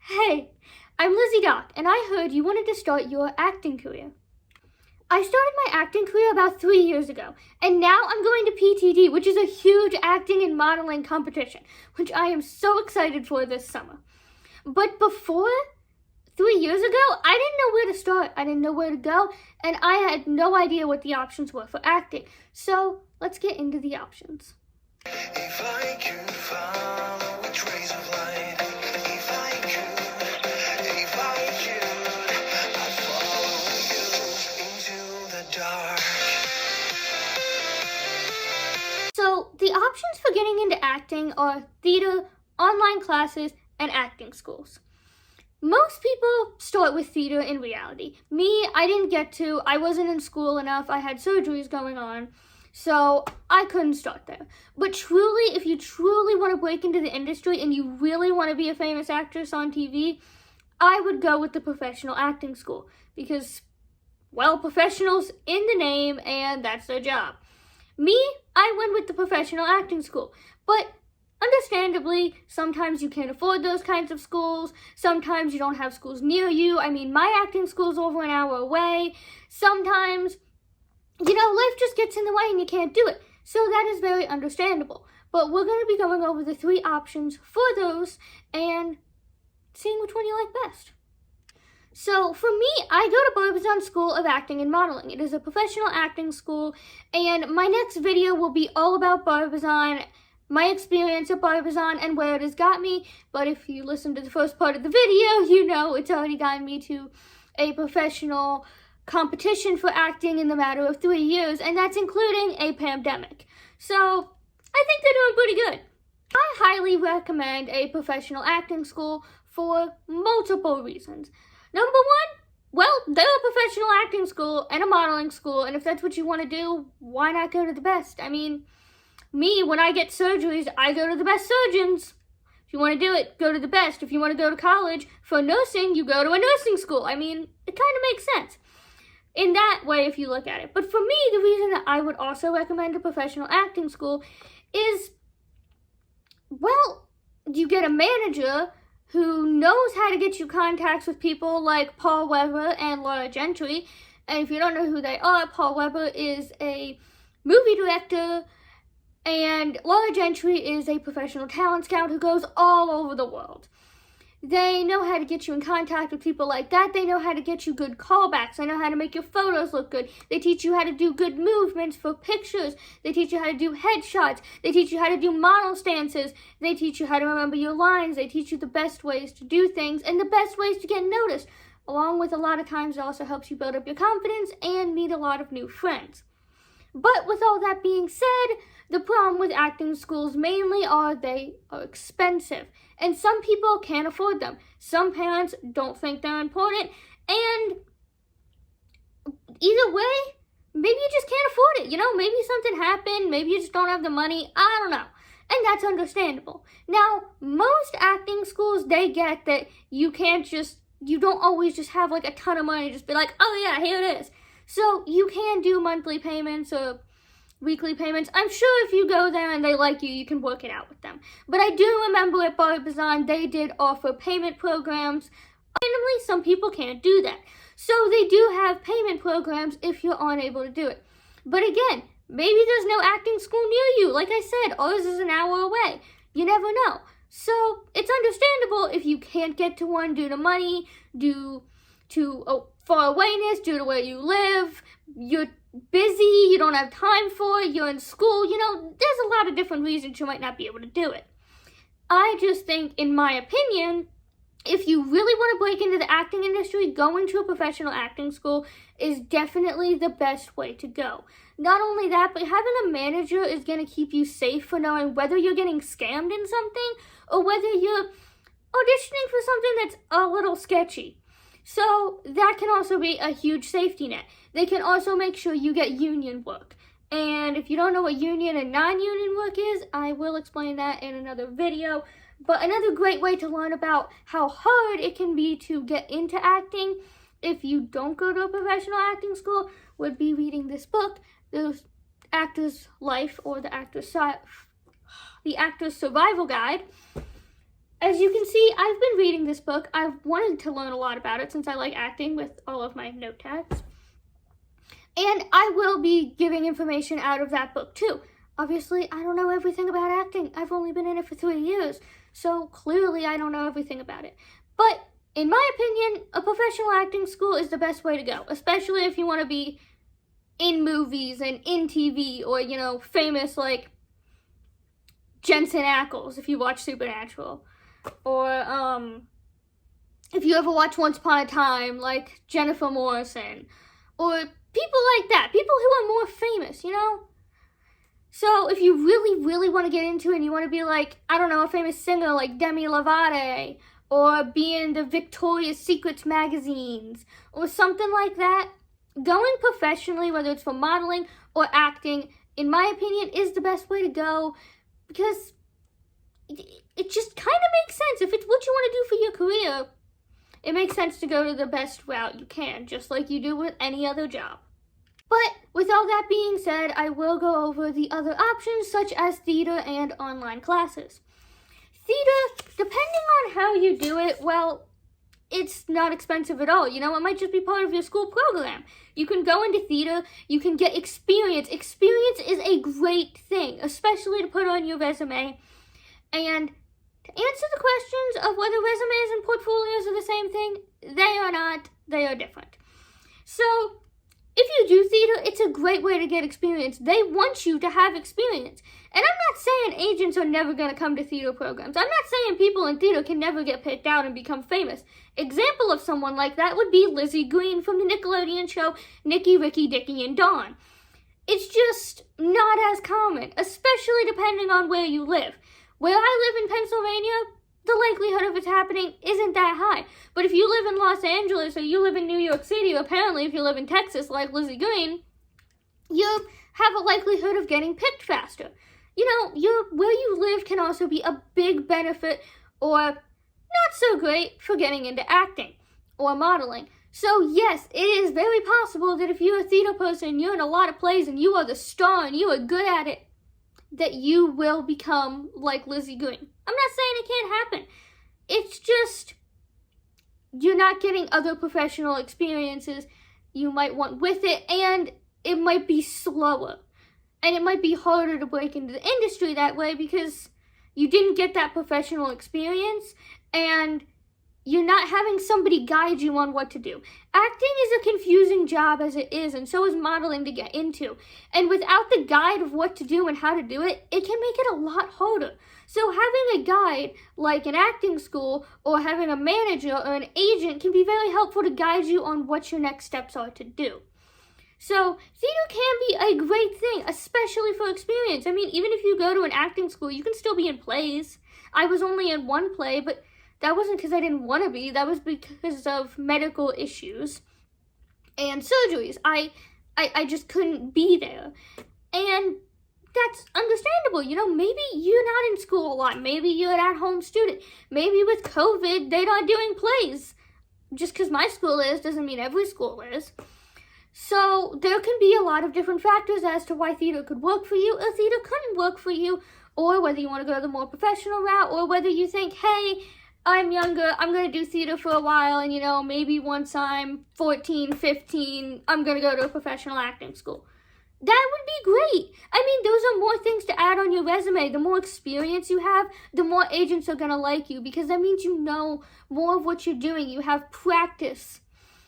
Hey, I'm Lizzie Doc, and I heard you wanted to start your acting career. I started my acting career about 3 years ago, and now I'm going to PTD, which is a huge acting and modeling competition, which I am so excited for this summer. But before 3 years ago, I didn't know where to start, I didn't know where to go, and I had no idea what the options were for acting. So let's get into the options. If I could follow the trace of light, if I could, I'd follow you into the dark. So the options for getting into acting are theater, online classes, and acting schools. Most people start with theater in reality. Me, I didn't get to. I wasn't in school enough. I had surgeries going on. So I couldn't start there. But truly, if you truly want to break into the industry and you really want to be a famous actress on TV, I would go with the professional acting school because, well, professionals in the name and that's their job. Me, I went with the professional acting school. But understandably, sometimes you can't afford those kinds of schools. Sometimes you don't have schools near you. I mean, my acting school's over an hour away. Sometimes, life just gets in the way and you can't do it. So that is very understandable. But we're going to be going over the 3 options for those and seeing which one you like best. So for me, I go to Barbizion School of Acting and Modeling. It is a professional acting school, and my next video will be all about Barbizion, my experience at Barbizion and where it has got me. But if you listen to the first part of the video, you know it's already gotten me to a professional competition for acting in the matter of 3 years, and that's including a pandemic. So I think they're doing pretty good. I highly recommend a professional acting school for multiple reasons. Number one, well, they're a professional acting school and a modeling school, and if that's what you want to do, why not go to the best? I mean, me, when I get surgeries, I go to the best surgeons. If you want to do it, go to the best. If you want to go to college for nursing, you go to a nursing school. I mean, it kind of makes sense in that way if you look at it. But for me, the reason that I would also recommend a professional acting school is, well, you get a manager who knows how to get you contacts with people like Paul Weber and Laura Gentry. And if you don't know who they are, Paul Weber is a movie director and Laura Gentry is a professional talent scout who goes all over the world. They know how to get you in contact with people like that. They know how to get you good callbacks. They know how to make your photos look good. They teach you how to do good movements for pictures. They teach you how to do headshots. They teach you how to do model stances. They teach you how to remember your lines. They teach you the best ways to do things and the best ways to get noticed. Along with a lot of times it also helps you build up your confidence and meet a lot of new friends. But with all that being said, the problem with acting schools mainly are they are expensive. And some people can't afford them. Some parents don't think they're important. And either way, maybe you just can't afford it. Maybe something happened. Maybe you just don't have the money. I don't know. And that's understandable. Now, most acting schools, they get that you don't always just have like a ton of money. Just be like, oh yeah, here it is. So you can do monthly payments or weekly payments. I'm sure if you go there and they like you, you can work it out with them. But I do remember at Barbizion, they did offer payment programs. Randomly, some people can't do that. So they do have payment programs if you're unable to do it. But again, maybe there's no acting school near you. Like I said, ours is an hour away. You never know. So it's understandable if you can't get to one due to money, due to far awayness, due to where you live, you're busy, you don't have time for it, you're in school, there's a lot of different reasons you might not be able to do it. I just think, in my opinion, if you really want to break into the acting industry, going to a professional acting school is definitely the best way to go. Not only that, but having a manager is going to keep you safe for knowing whether you're getting scammed in something or whether you're auditioning for something that's a little sketchy. So that can also be a huge safety net. They can also make sure you get union work. And if you don't know what union and non-union work is, I will explain that in another video. But another great way to learn about how hard it can be to get into acting if you don't go to a professional acting school would be reading this book, The Actor's Life or The Actor's Survival Guide. As you can see, I've been reading this book. I've wanted to learn a lot about it since I like acting with all of my note tags. And I will be giving information out of that book too. Obviously, I don't know everything about acting. I've only been in it for 3 years, so clearly I don't know everything about it. But in my opinion, a professional acting school is the best way to go, especially if you want to be in movies and in TV or, famous like Jensen Ackles if you watch Supernatural. Or if you ever watch Once Upon a Time, like Jennifer Morrison. Or people like that, people who are more famous, So if you really, really want to get into it and you want to be like, I don't know, a famous singer like Demi Lovato, or be in the Victoria's Secrets magazines, or something like that, going professionally, whether it's for modeling or acting, in my opinion, is the best way to go, because it just kind of makes sense. If it's what you want to do for your career, it makes sense to go to the best route you can, just like you do with any other job. But with all that being said, I will go over the other options, such as theater and online classes. Theater, depending on how you do it, well, it's not expensive at all. It might just be part of your school program. You can go into theater, you can get experience. Experience is a great thing, especially to put on your resume. And to answer the questions of whether resumes and portfolios are the same thing, they are not. They are different. So, if you do theater, it's a great way to get experience. They want you to have experience. And I'm not saying agents are never going to come to theater programs. I'm not saying people in theater can never get picked out and become famous. Example of someone like that would be Lizzie Green from the Nickelodeon show Nicky, Ricky, Dickie, and Dawn. It's just not as common, especially depending on where you live. Where I live in Pennsylvania, the likelihood of it happening isn't that high. But if you live in Los Angeles or you live in New York City, or apparently if you live in Texas like Lizzie Green, you have a likelihood of getting picked faster. Where you live can also be a big benefit or not so great for getting into acting or modeling. So yes, it is very possible that if you're a theater person, you're in a lot of plays and you are the star and you are good at it, that you will become like Lizzie Green. I'm not saying it can't happen. It's just you're not getting other professional experiences you might want with it, and it might be slower. And it might be harder to break into the industry that way because you didn't get that professional experience and you're not having somebody guide you on what to do. Acting is a confusing job as it is, and so is modeling to get into. And without the guide of what to do and how to do it, it can make it a lot harder. So having a guide, like an acting school, or having a manager or an agent can be very helpful to guide you on what your next steps are to do. So theater can be a great thing, especially for experience. I mean, even if you go to an acting school, you can still be in plays. I was only in one play, but that wasn't because I didn't want to be. That was because of medical issues and surgeries. I just couldn't be there. And that's understandable. Maybe you're not in school a lot. Maybe you're an at-home student. Maybe with COVID, they're not doing plays. Just because my school is doesn't mean every school is. So there can be a lot of different factors as to why theater could work for you or theater couldn't work for you, or whether you want to go the more professional route, or whether you think, hey, I'm younger, I'm going to do theater for a while, and maybe once I'm 14, 15, I'm going to go to a professional acting school. That would be great. I mean, those are more things to add on your resume. The more experience you have, the more agents are going to like you, because that means you know more of what you're doing. You have practice,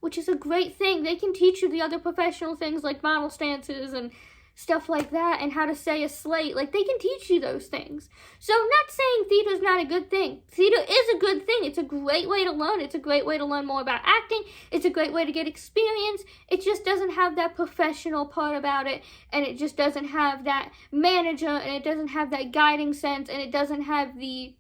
which is a great thing. They can teach you the other professional things like model stances and stuff like that, and how to say a slate. Like, they can teach you those things. So I'm not saying theater's not a good thing. Theater is a good thing. It's a great way to learn. It's a great way to learn more about acting. It's a great way to get experience. It just doesn't have that professional part about it, and it just doesn't have that manager, and it doesn't have that guiding sense, and it doesn't have the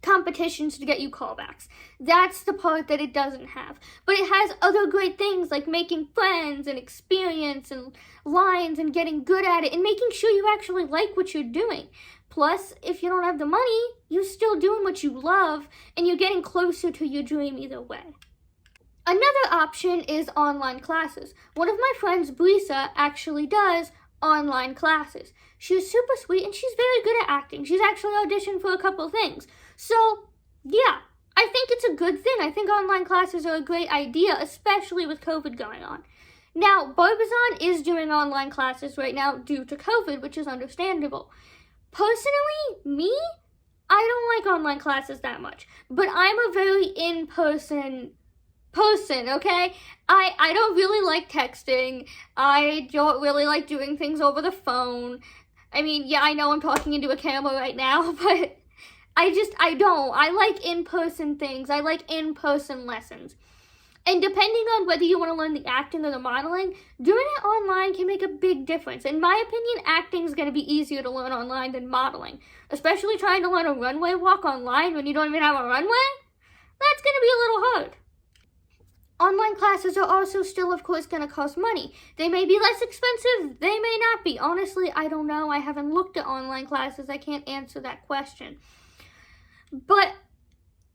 competitions to get you callbacks. That's the part that it doesn't have. But it has other great things like making friends and experience and lines and getting good at it and making sure you actually like what you're doing. Plus, if you don't have the money, you're still doing what you love and you're getting closer to your dream either way. Another option is online classes. One of my friends, Brisa, actually does online classes. She's super sweet and she's very good at acting. She's actually auditioned for a couple things. So, yeah, I think it's a good thing. I think online classes are a great idea, especially with COVID going on. Now, Barbizion is doing online classes right now due to COVID, which is understandable. Personally, me, I don't like online classes that much, but I'm a very in-person person, okay? I don't really like texting. I don't really like doing things over the phone. I mean, yeah, I know I'm talking into a camera right now, but I don't. I like in-person things. I like in-person lessons. And depending on whether you want to learn the acting or the modeling, doing it online can make a big difference. In my opinion, acting is going to be easier to learn online than modeling. Especially trying to learn a runway walk online when you don't even have a runway. That's going to be a little hard. Online classes are also still, of course, going to cost money. They may be less expensive. They may not be. Honestly, I don't know. I haven't looked at online classes. I can't answer that question. But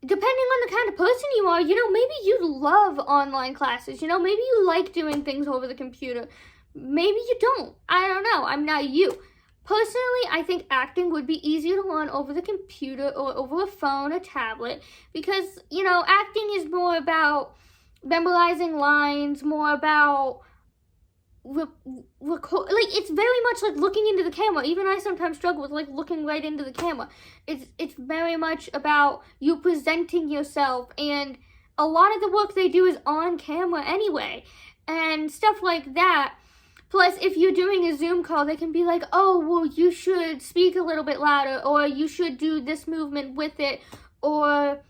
depending on the kind of person you are, maybe you love online classes. Maybe you like doing things over the computer. Maybe you don't. I don't know. I'm not you. Personally, I think acting would be easier to learn over the computer or over a phone or tablet because, acting is more about memorizing lines, more about it's very much like looking into the camera. Even I sometimes struggle with looking right into the camera. It's very much about you presenting yourself, and a lot of the work they do is on camera anyway, and stuff like that. Plus, if you're doing a Zoom call, they can be like, oh, well, you should speak a little bit louder, or you should do this movement with it, or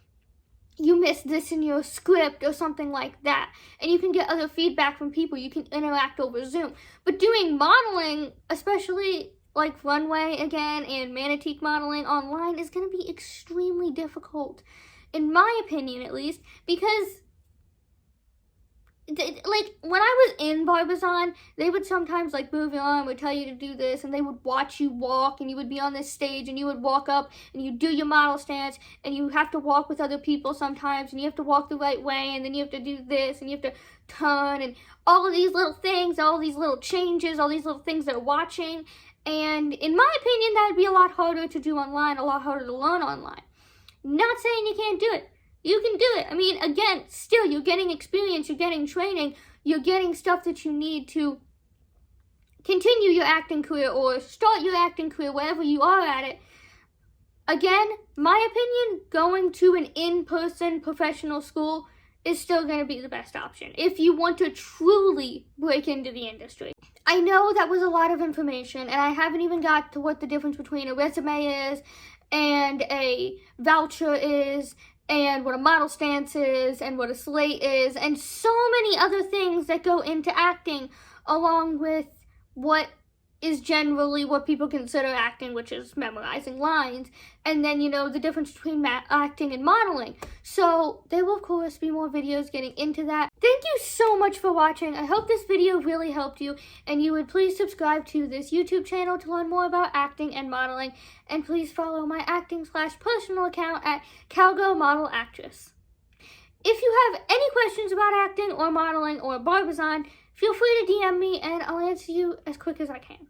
you missed this in your script or something like that. And you can get other feedback from people. You can interact over Zoom. But doing modeling, especially like runway again and manatee modeling online, is going to be extremely difficult, in my opinion at least, because when I was in Barbizion, they would sometimes move your arm, would tell you to do this, and they would watch you walk, and you would be on this stage, and you would walk up, and you do your model stance, and you have to walk with other people sometimes, and you have to walk the right way, and then you have to do this, and you have to turn, and all of these little things, all these little changes, all these little things they're watching, and in my opinion, that would be a lot harder to do online, a lot harder to learn online. Not saying you can't do it. You can do it. I mean, again, still, you're getting experience, you're getting training, you're getting stuff that you need to continue your acting career or start your acting career wherever you are at it. Again, my opinion, going to an in-person professional school is still going to be the best option if you want to truly break into the industry. I know that was a lot of information, and I haven't even got to what the difference between a resume is and a voucher is, and what a model stance is, and what a slate is, and so many other things that go into acting, along with what is generally what people consider acting, which is memorizing lines, and then, the difference between acting and modeling. So there will, of course, be more videos getting into that. Thank you so much for watching. I hope this video really helped you, and you would please subscribe to this YouTube channel to learn more about acting and modeling, and please follow my acting/personal account at Cowgirl Model Actress. If you have any questions about acting or modeling or Barbizion, feel free to DM me, and I'll answer you as quick as I can.